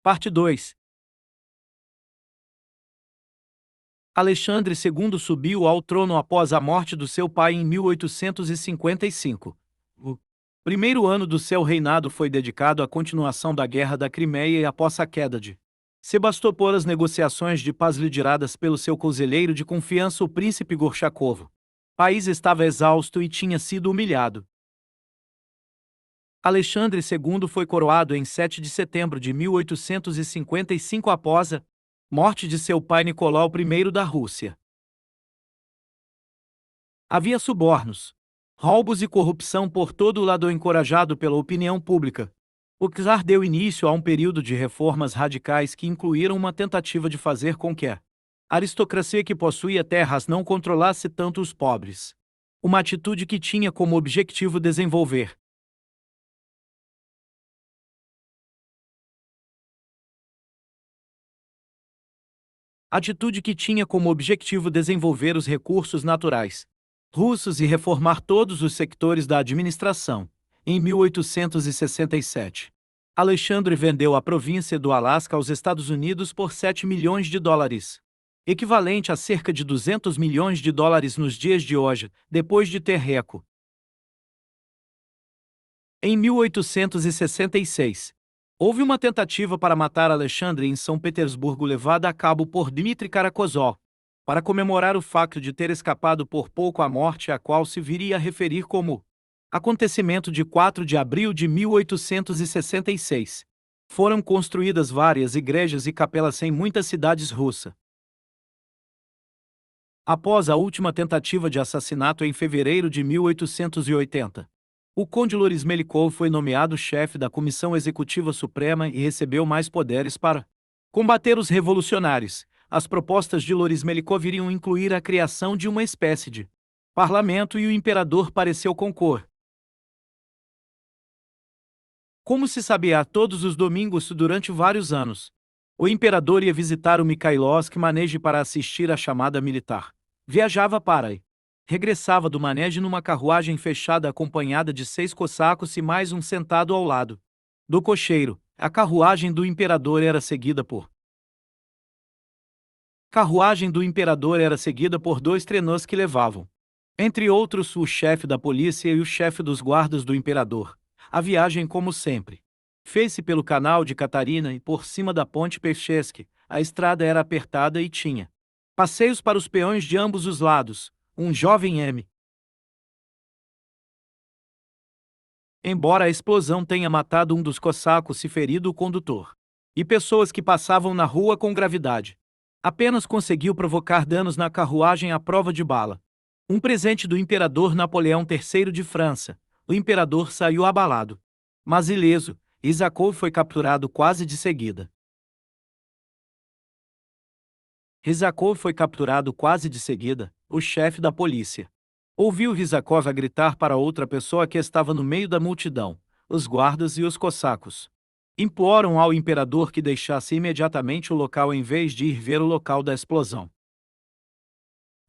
Parte 2. Alexandre II subiu ao trono após a morte do seu pai em 1855. O primeiro ano do seu reinado foi dedicado à continuação da Guerra da Crimeia e após a queda de Sebastopol, as negociações de paz lideradas pelo seu conselheiro de confiança, o príncipe Gorchakov. O país estava exausto e tinha sido humilhado. Alexandre II foi coroado em 7 de setembro de 1855 após a morte de seu pai Nicolau I da Rússia. Havia subornos, roubos e corrupção por todo o lado, encorajado pela opinião pública. O czar deu início a um período de reformas radicais que incluíram uma tentativa de fazer com que a aristocracia que possuía terras não controlasse tanto os pobres. Uma atitude que tinha como objetivo desenvolver os recursos naturais russos e reformar todos os sectores da administração. Em 1867, Alexandre vendeu a província do Alasca aos Estados Unidos por $7 milhões, equivalente a cerca de $200 milhões nos dias de hoje, depois de ter reco. Em 1866, houve uma tentativa para matar Alexandre em São Petersburgo, levada a cabo por Dmitry Karakozov, para comemorar o fato de ter escapado por pouco à morte, a qual se viria a referir como acontecimento de 4 de abril de 1866. Foram construídas várias igrejas e capelas em muitas cidades russas. Após a última tentativa de assassinato em fevereiro de 1880, o conde Loris Melikov foi nomeado chefe da Comissão Executiva Suprema e recebeu mais poderes para combater os revolucionários. As propostas de Loris Melikov iriam incluir a criação de uma espécie de parlamento e o imperador pareceu concordar. Como se sabia, todos os domingos durante vários anos, o imperador ia visitar o Mikhailovsk Manege para assistir à chamada militar. Viajava para e regressava do manege numa carruagem fechada acompanhada de 6 cossacos e mais um sentado ao lado do cocheiro. A carruagem do imperador era seguida por 2 trenós que levavam, entre outros, o chefe da polícia e o chefe dos guardas do imperador. A viagem, como sempre, fez-se pelo canal de Catarina e por cima da ponte Pechesky. A estrada era apertada e tinha passeios para os peões de ambos os lados. Um jovem M. Embora a explosão tenha matado um dos cossacos e ferido o condutor, e pessoas que passavam na rua com gravidade, apenas conseguiu provocar danos na carruagem à prova de bala. Um presente do imperador Napoleão III de França. O imperador saiu abalado, mas ileso. Rizakov foi capturado quase de seguida. O chefe da polícia ouviu Rizakov a gritar para outra pessoa que estava no meio da multidão. Os guardas e os cossacos imploram ao imperador que deixasse imediatamente o local em vez de ir ver o local da explosão.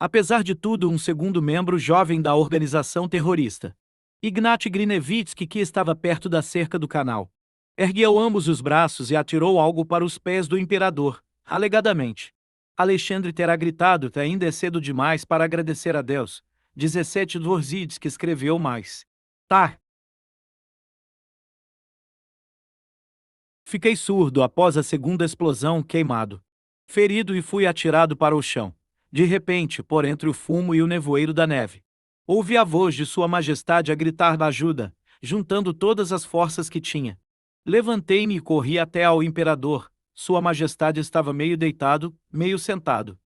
Apesar de tudo, um segundo membro jovem da organização terrorista, Ignat Grinevitsky, que estava perto da cerca do canal, ergueu ambos os braços e atirou algo para os pés do imperador. Alegadamente, Alexandre terá gritado: ainda é cedo demais para agradecer a Deus. 17 Dvorzhidsky escreveu mais. Fiquei surdo após a segunda explosão, queimado, ferido e fui atirado para o chão. De repente, por entre o fumo e o nevoeiro da neve, ouvi a voz de Sua Majestade a gritar da ajuda, juntando todas as forças que tinha. Levantei-me e corri até ao imperador. Sua Majestade estava meio deitado, meio sentado.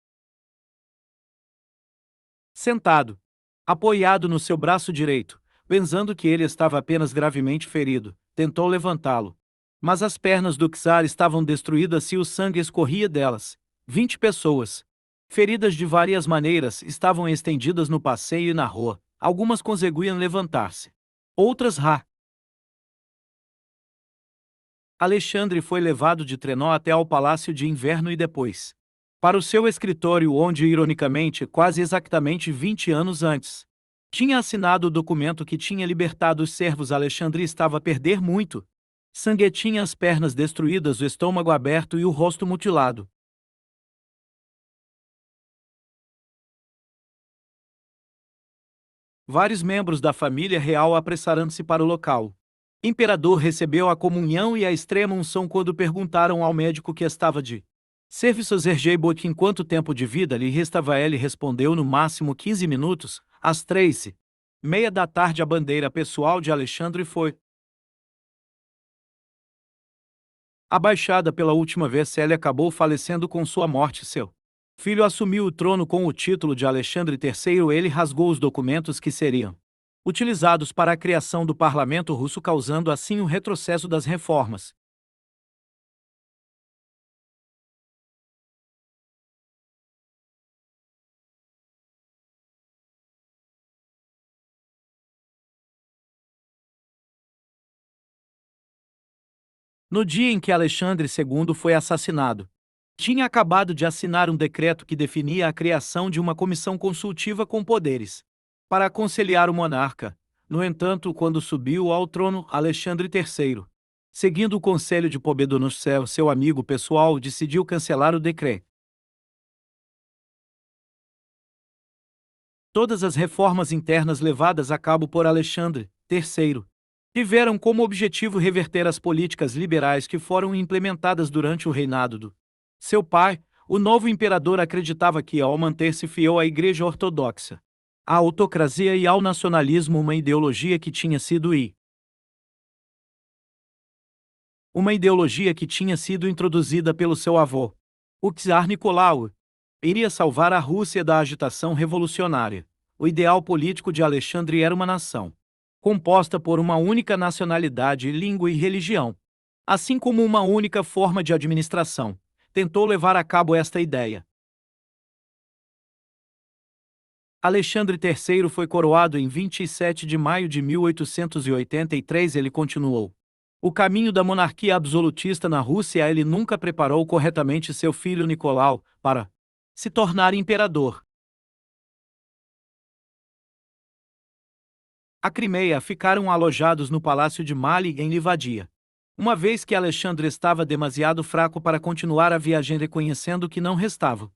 Apoiado no seu braço direito, pensando que ele estava apenas gravemente ferido, tentou levantá-lo. Mas as pernas do czar estavam destruídas e o sangue escorria delas. 20 pessoas, feridas de várias maneiras, estavam estendidas no passeio e na rua. Algumas conseguiam levantar-se, outras Alexandre foi levado de trenó até ao Palácio de Inverno e depois para o seu escritório, onde, ironicamente, quase exatamente 20 anos antes, tinha assinado o documento que tinha libertado os servos. Alexandre estava a perder muito. Sangue tinha as pernas destruídas, o estômago aberto e o rosto mutilado. Vários membros da família real apressaram-se para o local. O imperador recebeu a comunhão e a extrema unção quando perguntaram ao médico que estava de serviços Ergeibot em quanto tempo de vida lhe restava. Ele respondeu no máximo 15 minutos, às 3h30 da tarde a bandeira pessoal de Alexandre foi abaixada pela última vez. Ele acabou falecendo com sua morte. Seu filho assumiu o trono com o título de Alexandre III. Ele rasgou os documentos que seriam utilizados para a criação do parlamento russo, causando assim o retrocesso das reformas. No dia em que Alexandre II foi assassinado, tinha acabado de assinar um decreto que definia a criação de uma comissão consultiva com poderes para aconselhar o monarca. No entanto, quando subiu ao trono, Alexandre III, seguindo o conselho de Pobedonostsev, seu amigo pessoal, decidiu cancelar o decreto. Todas as reformas internas levadas a cabo por Alexandre III tiveram como objetivo reverter as políticas liberais que foram implementadas durante o reinado do seu pai. O novo imperador acreditava que, ao manter-se fiel à Igreja Ortodoxa, à autocracia e ao nacionalismo, uma ideologia que tinha sido introduzida pelo seu avô, o czar Nicolau, iria salvar a Rússia da agitação revolucionária. O ideal político de Alexandre era uma nação composta por uma única nacionalidade, língua e religião, assim como uma única forma de administração. Tentou levar a cabo esta ideia. Alexandre III foi coroado em 27 de maio de 1883. Ele continuou o caminho da monarquia absolutista na Rússia. Ele nunca preparou corretamente seu filho Nicolau para se tornar imperador. A Crimeia ficaram alojados no Palácio de Mali, em Livadia, uma vez que Alexandre estava demasiado fraco para continuar a viagem, reconhecendo que não restava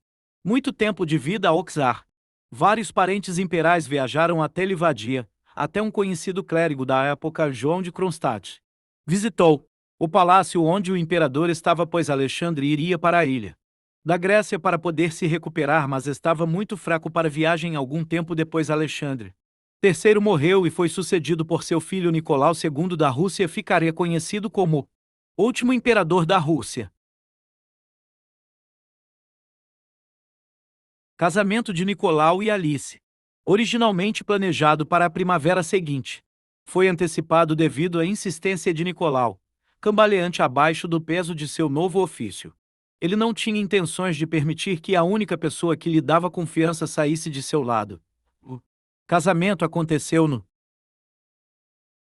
muito tempo de vida ao czar. Vários parentes imperiais viajaram até Livadia, até um conhecido clérigo da época, João de Kronstadt, visitou o palácio onde o imperador estava, pois Alexandre iria para a ilha da Grécia para poder se recuperar, mas estava muito fraco para a viagem. Algum tempo depois, Alexandre III morreu e foi sucedido por seu filho Nicolau II da Rússia. Ficaria conhecido como o último imperador da Rússia. Casamento de Nicolau e Alice. Originalmente planejado para a primavera seguinte, foi antecipado devido à insistência de Nicolau, cambaleante abaixo do peso de seu novo ofício. Ele não tinha intenções de permitir que a única pessoa que lhe dava confiança saísse de seu lado. O casamento aconteceu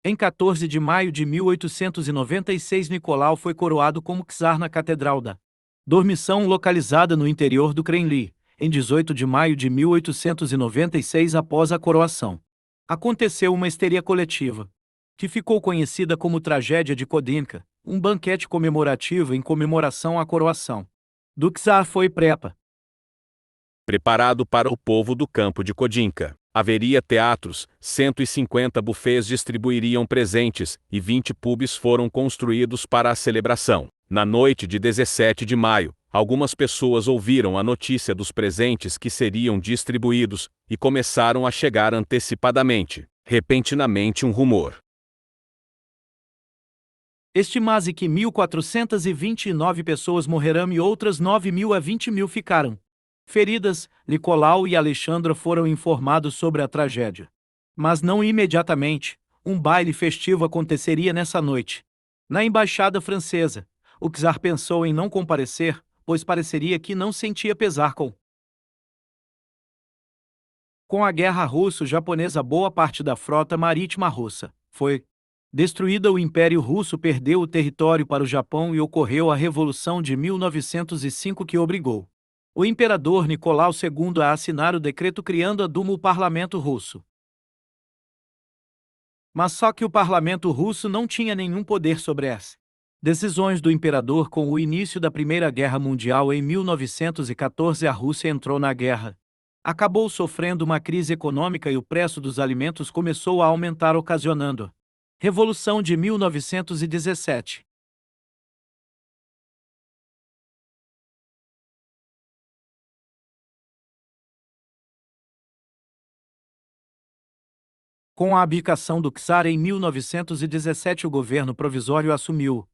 em 14 de maio de 1896. Nicolau foi coroado como czar na Catedral da Dormição, localizada no interior do Kremlin, em 18 de maio de 1896. Após a coroação, aconteceu uma histeria coletiva, que ficou conhecida como Tragédia de Kodinka. Um banquete comemorativo em comemoração à coroação do czar foi preparado para o povo do campo de Kodinka. Haveria teatros, 150 bufês distribuiriam presentes e 20 pubs foram construídos para a celebração. Na noite de 17 de maio, algumas pessoas ouviram a notícia dos presentes que seriam distribuídos e começaram a chegar antecipadamente. Repentinamente, um rumor estima-se que 1.429 pessoas morreram e outras 9.000 a 20.000 ficaram feridas. Nicolau e Alexandra foram informados sobre a tragédia, mas não imediatamente. Um baile festivo aconteceria nessa noite na embaixada francesa. O czar pensou em não comparecer, pois pareceria que não sentia pesar com a guerra russo-japonesa. Boa parte da frota marítima russa foi destruída. O Império Russo perdeu o território para o Japão e ocorreu a Revolução de 1905, que obrigou o imperador Nicolau II a assinar o decreto criando a Duma, o parlamento russo. Mas só que o parlamento russo não tinha nenhum poder sobre essa Decisões do imperador. Com o início da Primeira Guerra Mundial em 1914, a Rússia entrou na guerra. Acabou sofrendo uma crise econômica e o preço dos alimentos começou a aumentar, ocasionando Revolução de 1917. Com a abdicação do czar em 1917, o governo provisório assumiu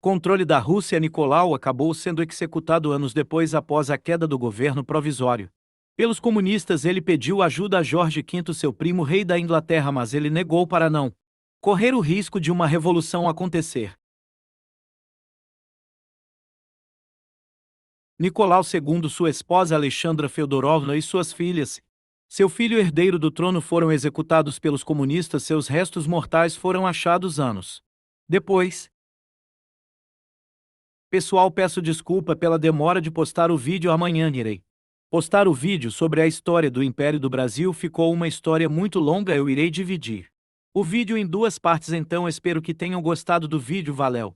controle da Rússia. Nicolau acabou sendo executado anos depois, após a queda do governo provisório. Pelos comunistas, ele pediu ajuda a Jorge V, seu primo rei da Inglaterra, mas ele negou para não correr o risco de uma revolução acontecer. Nicolau II, sua esposa Alexandra Feodorovna e suas filhas, seu filho herdeiro do trono, foram executados pelos comunistas. Seus restos mortais foram achados anos depois. Pessoal, peço desculpa pela demora de postar o vídeo. Amanhã irei postar o vídeo sobre a história do Império do Brasil. Ficou uma história muito longa, eu irei dividir o vídeo em duas partes, então espero que tenham gostado do vídeo. Valeu!